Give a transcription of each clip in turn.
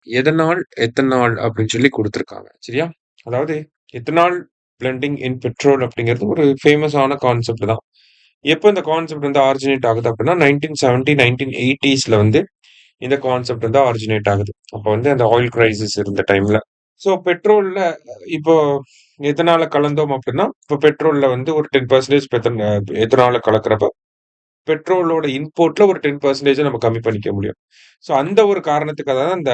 எதனால், எத்தனால் அப்படின்னு சொல்லி குடுத்திருக்காங்க. சரியா? அதாவது எத்தனால் பிளெண்டிங் இன் பெட்ரோல் அப்படிங்கிறது ஒரு ஃபேமஸான கான்செப்ட் தான். எப்ப இந்த கான்செப்ட் வந்து ஆரிஜினேட் ஆகுது அப்படின்னா, 1970, 1980ஸ்ல வந்து இந்த கான்செப்ட் வந்து ஆரிஜினேட் ஆகுது. அப்ப வந்து அந்த ஆயில் கிரைசிஸ் இருந்த டைம்ல. ஸோ பெட்ரோல்ல இப்போ எதனால கலந்தோம் அப்படின்னா, இப்போ பெட்ரோல்ல வந்து ஒரு 10% எத்தனால கலக்கிறப்ப, பெட்ரோலோட இம்போர்ட்ல ஒரு 10% நம்ம கம்மி பண்ணிக்க முடியும். ஸோ அந்த ஒரு காரணத்துக்காக தான் இந்த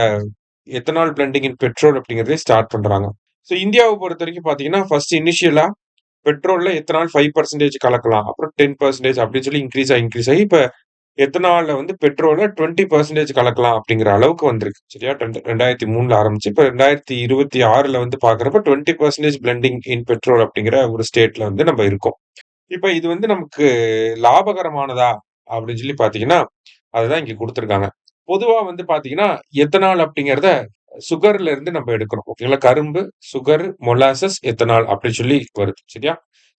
எத்தனால் பிளெண்டிங் இன் பெட்ரோல் அப்படிங்கிறதே ஸ்டார்ட் பண்றாங்க. ஸோ இந்தியாவ பொறுத்தவரைக்கும் பார்த்தீங்கன்னா, ஃபர்ஸ்ட் இனிஷியலா பெட்ரோல்ல எத்தனால் 5% கலக்கலாம். அப்புறம் 10% அப்படின்னு சொல்லி இன்கிரீஸ் ஆகி இப்ப எத்தனால்ல வந்து பெட்ரோல 20% கலக்கலாம் அப்படிங்கிற அளவுக்கு வந்திருக்கு. சரியா? 2003ல ஆரம்பிச்சு, இப்ப 2026ல வந்து பார்க்கிறப்ப 20% பிளெண்டிங் இன் பெட்ரோல் அப்படிங்கிற ஒரு ஸ்டேட்ல வந்து நம்ம இருக்கோம். இப்ப இது வந்து நமக்கு லாபகரமானதா அப்படின்னு சொல்லி பார்த்தீங்கன்னா, அதுதான் இங்க குடுத்திருக்காங்க. பொதுவா வந்து பார்த்தீங்கன்னா, எத்தனால் அப்படிங்கிறத சுகர்ல இருந்து நம்ம எடுக்கிறோம். ஓகேங்களா? கரும்பு, சுகர், மொலாசஸ், எத்தனால் அப்படி சொல்லி வருது. சரியா?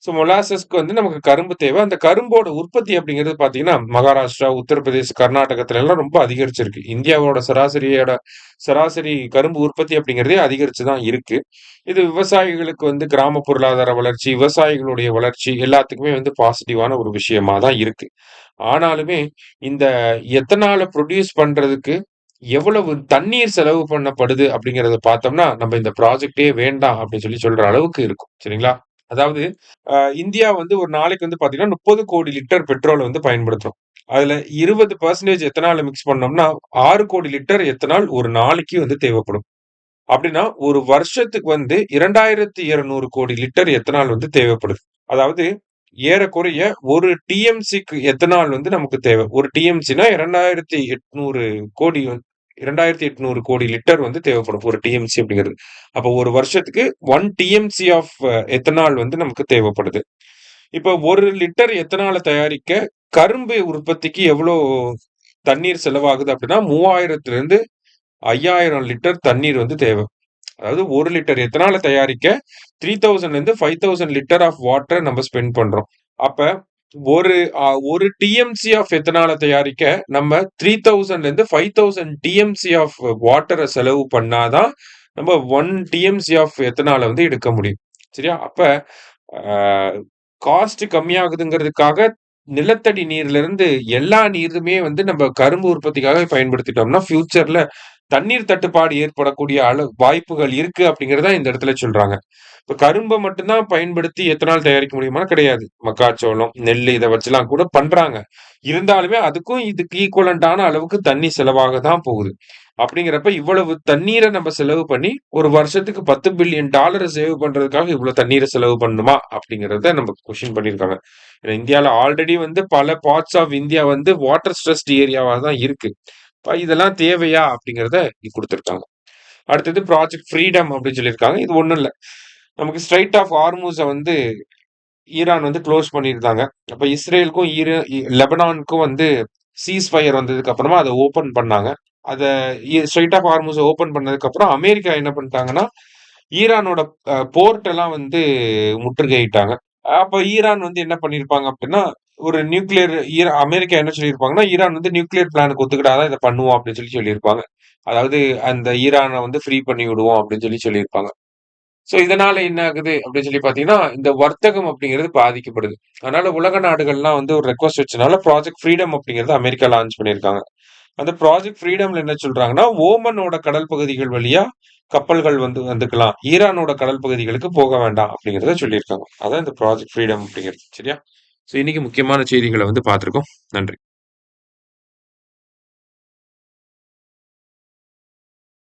ஸோ மொலாசஸ்க்கு வந்து நமக்கு கரும்பு தேவை. அந்த கரும்போட உற்பத்தி அப்படிங்கிறது பார்த்தீங்கன்னா, மகாராஷ்டிரா, உத்தரப்பிரதேஷ், கர்நாடகத்துல எல்லாம் ரொம்ப அதிகரிச்சிருக்கு. இந்தியாவோட சராசரி கரும்பு உற்பத்தி அப்படிங்கிறதே அதிகரிச்சு தான் இருக்கு. இது விவசாயிகளுக்கு வந்து கிராம பொருளாதார வளர்ச்சி, விவசாயிகளுடைய வளர்ச்சி எல்லாத்துக்குமே வந்து பாசிட்டிவான ஒரு விஷயமா தான் இருக்கு. ஆனாலுமே இந்த எத்தனால புரொடியூஸ் பண்றதுக்கு எவ்வளவு தண்ணீர் செலவு பண்ணப்படுது அப்படிங்கிறத பார்த்தோம்னா, நம்ம இந்த ப்ராஜெக்ட்டே வேண்டாம் அப்படின்னு சொல்லி சொல்ற அளவுக்கு இருக்கும். சரிங்களா? அதாவது இந்தியா வந்து ஒரு நாளைக்கு வந்து பார்த்தீங்கன்னா, 30,00,00,000 லிட்டர் பெட்ரோல வந்து பயன்படுத்துறோம். அதுல 20% எத்தனால மிக்ஸ் பண்ணோம்னா, 6,00,00,000 லிட்டர் எத்தனால் ஒரு நாளைக்கு வந்து தேவைப்படும். அப்படின்னா, ஒரு வருஷத்துக்கு வந்து 2,200,00,00,000 லிட்டர் எத்தனால் வந்து தேவைப்படுது. அதாவது ஏறக்குறைய 1 டிஎம்சிக்கு எத்தனால் வந்து நமக்கு தேவை. 1 டிஎம்சின்னா 2,800,00,00,000 லிட்டர் வந்து தேவைப்படும். 1 டிஎம்சி அப்படிங்கிறது. அப்போ ஒரு வருஷத்துக்கு 1 டிஎம்சி ஆஃப் எத்தனால் வந்து நமக்கு தேவைப்படுது. இப்ப 1 லிட்டர் எத்தனால தயாரிக்க கரும்பு உற்பத்திக்கு எவ்வளோ தண்ணீர் செலவாகுது அப்படின்னா, 3000லிருந்து 5000 லிட்டர் தண்ணீர் வந்து தேவை. அதாவது 1 லிட்டர் எத்தனால தயாரிக்க 3000லேருந்து 5000 லிட்டர் ஆஃப் வாட்டர் நம்ம ஸ்பெண்ட் பண்றோம். அப்ப ஒரு 1 டிஎம்சி ஆஃப் எத்தனால தயாரிக்க நம்ம 3000லேருந்து 5000 டிஎம்சி ஆஃப் வாட்டர செலவு பண்ணா தான் நம்ம 1 டிஎம்சி ஆஃப் எத்தனால வந்து எடுக்க முடியும். சரியா? அப்ப அ காஸ்ட் கம்மியாகுதுங்கிறதுக்காக நிலத்தடி நீர்ல இருந்து எல்லா நீருமே வந்து நம்ம கரும்பு உற்பத்திக்காக பயன்படுத்திட்டோம்னா, ஃபியூச்சர்ல தண்ணீர் தட்டுப்பாடு ஏற்படக்கூடிய வாய்ப்புகள் இருக்கு அப்படிங்கிறத இந்த இடத்துல சொல்றாங்க. இப்ப கரும்ப மட்டும் தான் பயன்படுத்தி எத்தனால் தயாரிக்க முடியுமான்னா கிடையாது. மக்காச்சோளம், நெல்லு இத வச்சுலாம் கூட பண்றாங்க. இருந்தாலுமே அதுக்கும் இதுக்கு ஈக்குவலன்ட்டான அளவுக்கு தண்ணி செலவாக தான் போகுது. அப்படிங்கிறப்ப இவ்வளவு தண்ணீர நம்ம செலவு பண்ணி, ஒரு வருஷத்துக்கு $10,000,000,000 சேவ் பண்றதுக்காக இவ்வளவு தண்ணீர செலவு பண்ணணுமா? அப்படிங்கிறத நம்ம கொஸ்டின் பண்ணியிருக்காங்க. ஏன்னா இந்தியால ஆல்ரெடி வந்து பல பார்ட்ஸ் ஆஃப் இந்தியா வந்து வாட்டர் ஸ்ட்ரெஸ்ட் ஏரியாவா தான் இருக்கு. இதெல்லாம் தேவையா? அப்படிங்கிறத குடுத்திருக்காங்க. அடுத்தது ப்ராஜெக்ட் ஃப்ரீடம் அப்படின்னு சொல்லியிருக்காங்க. இது ஒண்ணும் இல்ல. நமக்கு ஸ்ட்ரெய்ட் ஆஃப் ஹார்முஸ வந்து ஈரான் வந்து குளோஸ் பண்ணியிருந்தாங்க. அப்ப இஸ்ரேலுக்கும் லெபனானுக்கும் வந்து சீஸ் ஃபயர் வந்ததுக்கு அப்புறமா அத ஓப்பன் பண்ணாங்க. அத ஸ்ட்ரெய்ட் ஆஃப் ஹார்முஸ ஓப்பன் பண்ணதுக்கு அப்புறம் அமெரிக்கா என்ன பண்ணிட்டாங்கன்னா, ஈரானோட போர்ட் எல்லாம் வந்து முற்றுகையிட்டாங்க. அப்ப ஈரான் வந்து என்ன பண்ணியிருப்பாங்க அப்படின்னா, ஒரு நியூக்ளியர் அமெரிக்கா என்ன சொல்லியிருப்பாங்கன்னா, ஈரான் வந்து நியூக்ளியர் பிளானுக்கு ஒத்துக்கிட்டா தான் இத பண்ணுவோம் அப்படின்னு சொல்லி சொல்லியிருப்பாங்க. அதாவது அந்த ஈரான வந்து ஃப்ரீ பண்ணி விடுவோம் அப்படின்னு சொல்லி சொல்லியிருப்பாங்க. சோ இதனால என்ன ஆகுது அப்படின்னு சொல்லி பார்த்தீங்கன்னா, இந்த வர்த்தகம் அப்படிங்கிறது பாதிக்கப்படுது. அதனால உலக நாடுகள்லாம் வந்து ஒரு ரெக்வெஸ்ட் வச்சனால ப்ராஜெக்ட் ஃப்ரீடம் அப்படிங்கிறத அமெரிக்கா லான்ச் பண்ணியிருக்காங்க. அந்த ப்ராஜெக்ட் ஃப்ரீடம்ல என்ன சொல்றாங்கன்னா, ஓமனோட கடல் பகுதிகள் வழியா கப்பல்கள் வந்து வந்துக்கலாம். ஈரானோட கடல் பகுதிகளுக்கு போக வேண்டாம் அப்படிங்கிறத சொல்லியிருக்காங்க. அதான் இந்த ப்ராஜெக்ட் ஃப்ரீடம் அப்படிங்கிறது. சரியா? சோ இன்னைக்கு முக்கியமான செய்திகள வந்து பார்த்திருக்கோம். நன்றி.